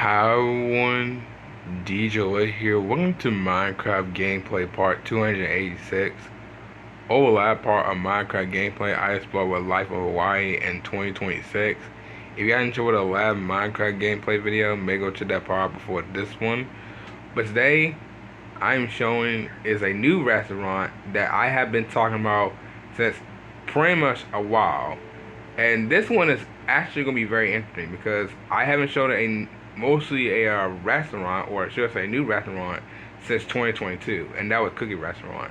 Hi everyone, DJ here. Welcome to Minecraft gameplay part 286. Over the last part of Minecraft gameplay, I explored with Life of Hawaii in 2026. If you guys enjoyed the last Minecraft gameplay video, maybe go check that part out before this one. But today, I'm showing is a new restaurant that I have been talking about since pretty much a while. And this one is actually going to be very interesting because I haven't shown mostly a restaurant, or should I say new restaurant, since 2022, and that was Cookie Restaurant.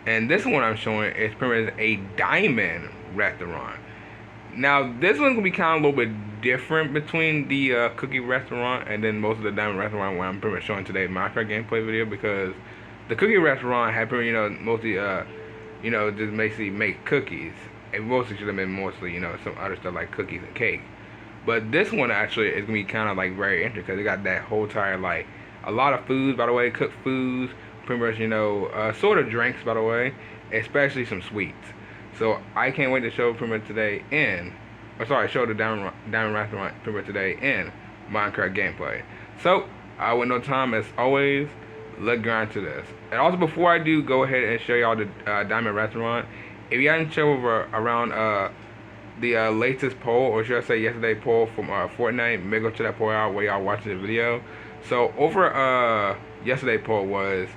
And this one I'm showing is pretty much a diamond restaurant. Now this one's gonna be kind of a little bit different between the Cookie Restaurant and then most of the diamond restaurant where I'm pretty much showing today Minecraft gameplay video, because the Cookie Restaurant had pretty mostly just basically make cookies. It mostly should have been mostly some other stuff like cookies and cake. But this one actually is gonna be kind of like very interesting because it got that whole entire like a lot of foods, by the way, cooked foods, pretty much sort of drinks, by the way, especially some sweets. So I can't wait to show pretty much today show the Diamond Restaurant pretty much today in Minecraft gameplay. So with no time as always, let's get on to this. And also before I do go ahead and show y'all the Diamond Restaurant, if you haven't show over around the latest poll, or should I say yesterday poll from Fortnite, maybe go check that poll out while y'all watching the video. So over yesterday poll was,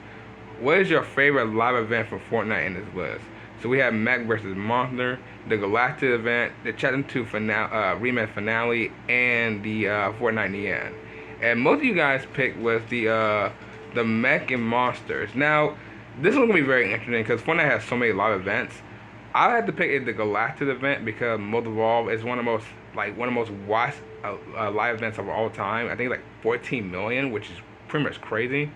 what is your favorite live event from Fortnite in this list? So we have Mech vs. Monster, the Galactic event, the Chapter 2 rematch finale, and the Fortnite in the end. And most of you guys picked was the Mech and Monsters. Now, this one's gonna be very interesting because Fortnite has so many live events. I had to pick the Galactic event because most of all, it's one of the most watched live events of all time. I think like 14 million, which is pretty much crazy.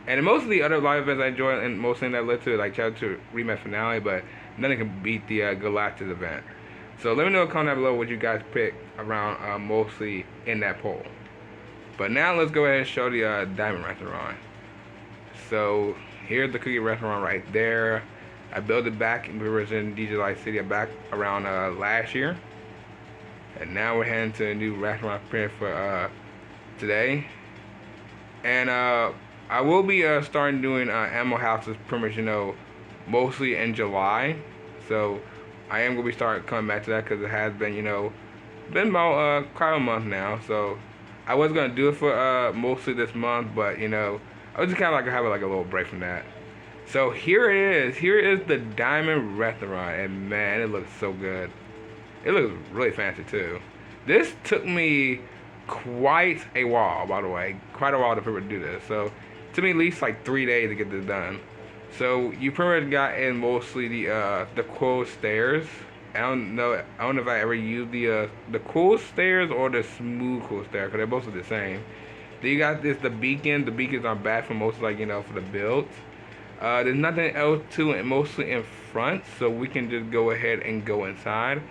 And most of the other live events I enjoy, and mostly that led to like Chapter 2 rematch finale, but nothing can beat the Galactic event. So let me know in the comment down below what you guys picked around mostly in that poll. But now let's go ahead and show the Diamond Restaurant. So here's the Cookie Restaurant right there. I built it back in DJ Light City back around last year. And now we're heading to a new restaurant print for today. And I will be starting doing Animal Houses pretty much, mostly in July. So I am going to be starting coming back to that because it has been, been about quite a month now. So I was going to do it for mostly this month, but, I was just kind of like having like a little break from that. So here it is. Here is the Diamond Restaurant, and man, it looks so good. It looks really fancy too. This took me quite a while, by the way, quite a while to do this. So it took me at least like 3 days to get this done. So you pretty much got in mostly the cool stairs. I don't know if I ever used the cool stairs or the smooth cool stairs, because they're both the same. Then you got the beacon. The beacons are bad for most for the builds. There's nothing else to it, mostly in front, so we can just go ahead and go inside.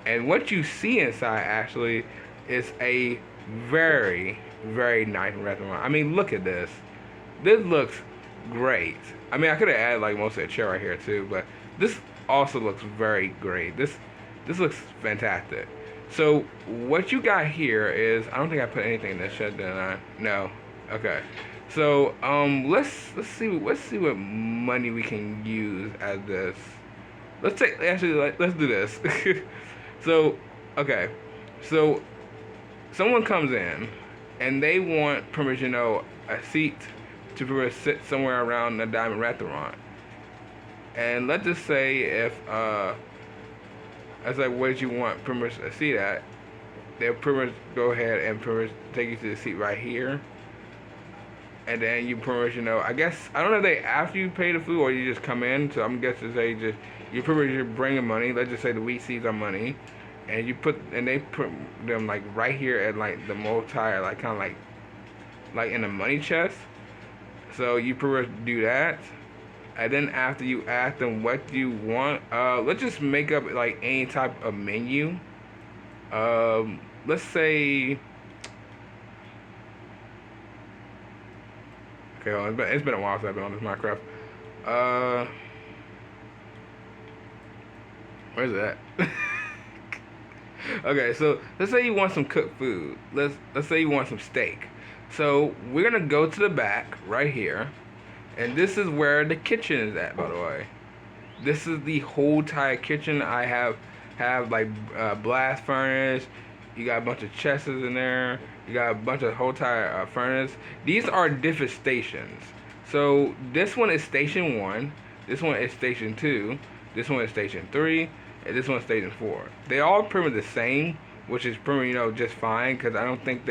And what you see inside actually is a very, very nice restaurant. I mean, look at this. This looks great. I mean, I could have added like most of the chair right here too, but this also looks very great. This looks fantastic. So what you got here is, I don't think I put anything in this shed, did I? No. Okay. So let's see what money we can use as this. Let's do this. So okay, so someone comes in and they want permission, a seat to pretty much sit somewhere around the Diamond Restaurant. And let's just say if I was like, where did you want pretty much a seat at? They'll pretty much go ahead and pretty much take you to the seat right here. And then you pretty much, I guess, I don't know if they after you pay the food or you just come in. So I'm guessing you pretty much bring your money. Let's just say the wheat seeds are money. And they put them like right here at like the multi, like kind of like in the money chest. So you pretty much do that. And then after you ask them what you want, let's just make up like any type of menu. Let's say, okay, well, it's been a while since I've been on this Minecraft. Where's it at? Okay, so let's say you want some cooked food. Let's say you want some steak. So we're gonna go to the back right here, and this is where the kitchen is at. By the way, this is the whole entire kitchen. I have like blast furnace. You got a bunch of chests in there. You got a bunch of whole entire furnace. These are different stations. So this one is station 1. This one is station 2. This one is station 3. And this one is station 4. They all pretty much the same, which is pretty just fine, because I don't think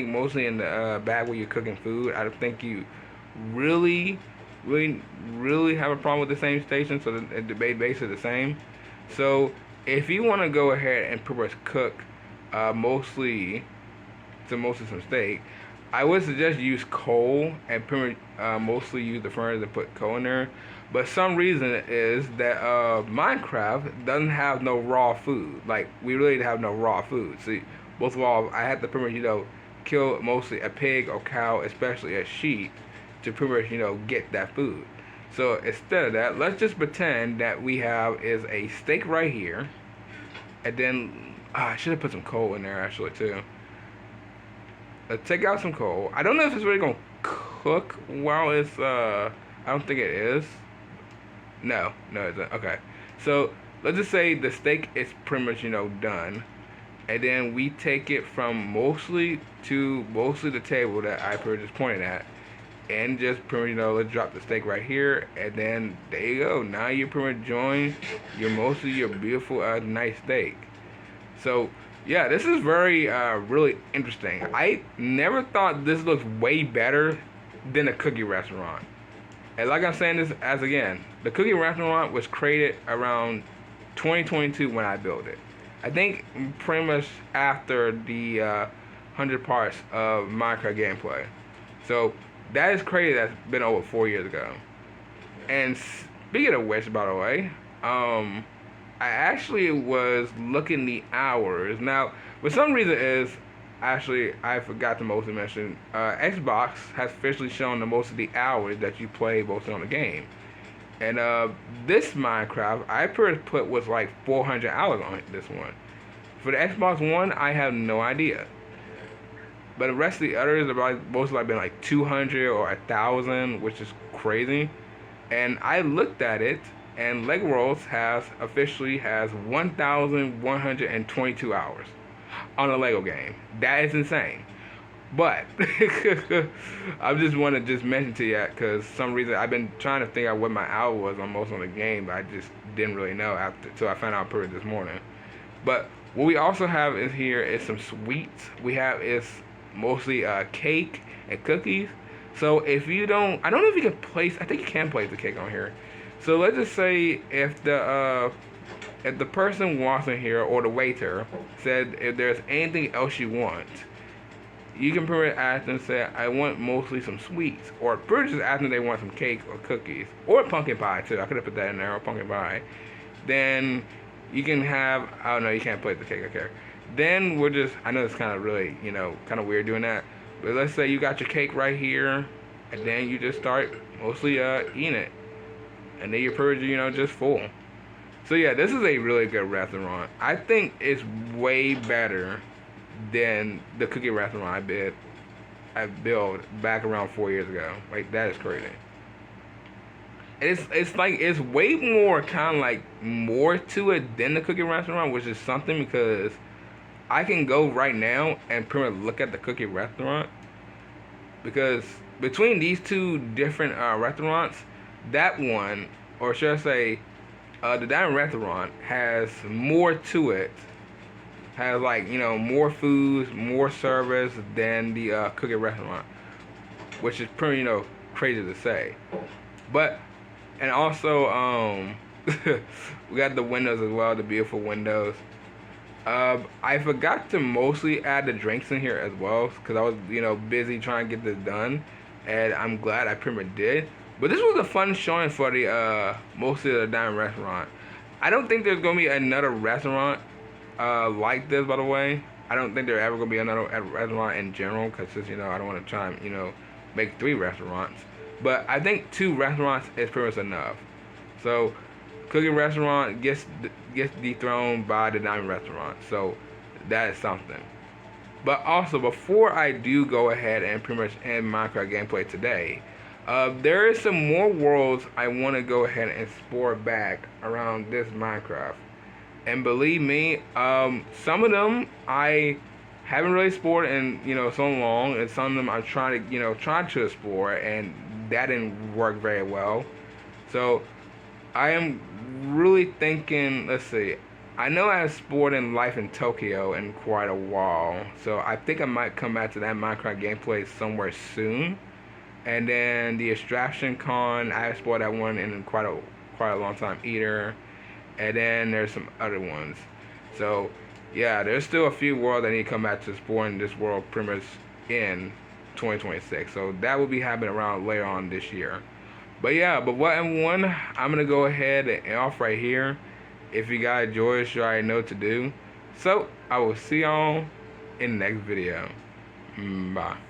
mostly in the back where you're cooking food, I don't think you really really have a problem with the same station. So the debate base is the same. So if you want to go ahead and pretty much cook mostly some steak, I would suggest use coal and pretty much, mostly use the furnace and put coal in there. But some reason is that Minecraft doesn't have no raw food. Like, we really have no raw food. See, most of all, I had to pretty much kill mostly a pig or cow, especially a sheep, to pretty much get that food. So instead of that, let's just pretend that we have is a steak right here, and then I should have put some coal in there actually too. Let's take out some coal. I don't know if it's really gonna cook while it's I don't think it is. No, it isn't. Okay, so let's just say the steak is pretty much done, and then we take it from mostly the table that I just pointed at, and just pretty much let's drop the steak right here, and then there you go. Now you're pretty much enjoying your beautiful nice steak. So yeah, this is very really interesting. I never thought this looked way better than a cookie restaurant. And like I'm saying this as again, the cookie restaurant was created around 2022 when I built it. I think pretty much after the 100 parts of Minecraft gameplay. So that is crazy. That's been over 4 years ago. And speaking of which, by the way, I actually was looking the hours. Now, for some reason I forgot to mostly mention, Xbox has officially shown the most of the hours that you play mostly on the game. And this Minecraft, I put was like 400 hours on this one. For the Xbox One, I have no idea. But the rest of the others have mostly been like 200 or 1,000, which is crazy. And I looked at it, and Lego Worlds officially has 1,122 hours on a Lego game. That is insane. But I just want to mention to you that because some reason I've been trying to figure out what my hour was on most of the game, but I just didn't really know until I found out pretty this morning. But what we also have is here is some sweets. We have is mostly cake and cookies. So if you don't, I don't know if you can place. I think you can place the cake on here. So let's just say if the person walks in here or the waiter said if there's anything else you want, you can pretty much ask them, say, I want mostly some sweets. Or pretty just ask them they want some cake or cookies. Or pumpkin pie, too. I could have put that in there, or pumpkin pie. Then you can have, oh no, you can't play the cake, okay. Then we're just, I know it's kind of really, kind of weird doing that. But let's say you got your cake right here, and then you just start mostly eating it. And then you're pretty, just full. So yeah, this is a really good restaurant. I think it's way better than the cookie restaurant I built back around 4 years ago. Like, that is crazy. It's like it's way more kind of like more to it than the cookie restaurant, which is something because I can go right now and pretty much look at the cookie restaurant, because between these two different restaurants, that one, or should I say, the dining restaurant has more to it. Has like more foods, more service than the cookie restaurant, which is pretty crazy to say. But and also we got the windows as well, the beautiful windows. I forgot to mostly add the drinks in here as well because I was busy trying to get this done, and I'm glad I pretty much did. But this was a fun showing for the mostly the dining restaurant. I don't think there's gonna be another restaurant like this, by the way. I don't think there ever gonna be another restaurant in general, because I don't want to try and make 3 restaurants. But I think 2 restaurants is pretty much enough. So cookie restaurant gets dethroned by the dining restaurant. So that is something. But also, before I do go ahead and pretty much end Minecraft gameplay today, there is some more worlds I want to go ahead and explore back around this Minecraft. And believe me, some of them I haven't really explored in so long, and some of them I'm trying to trying to explore, and that didn't work very well. So I am really thinking. Let's see. I know I have explored in Life in Tokyo in quite a while, so I think I might come back to that Minecraft gameplay somewhere soon. And then the Extraction Con, I explored that one in quite a long time either. And then there's some other ones. So yeah, there's still a few worlds that need to come back to exploring this world pretty much in 2026. So that will be happening around later on this year. But yeah, but what and one, I'm gonna go ahead and off right here. If you guys enjoy it, you already know what to do. So I will see y'all in the next video. Bye.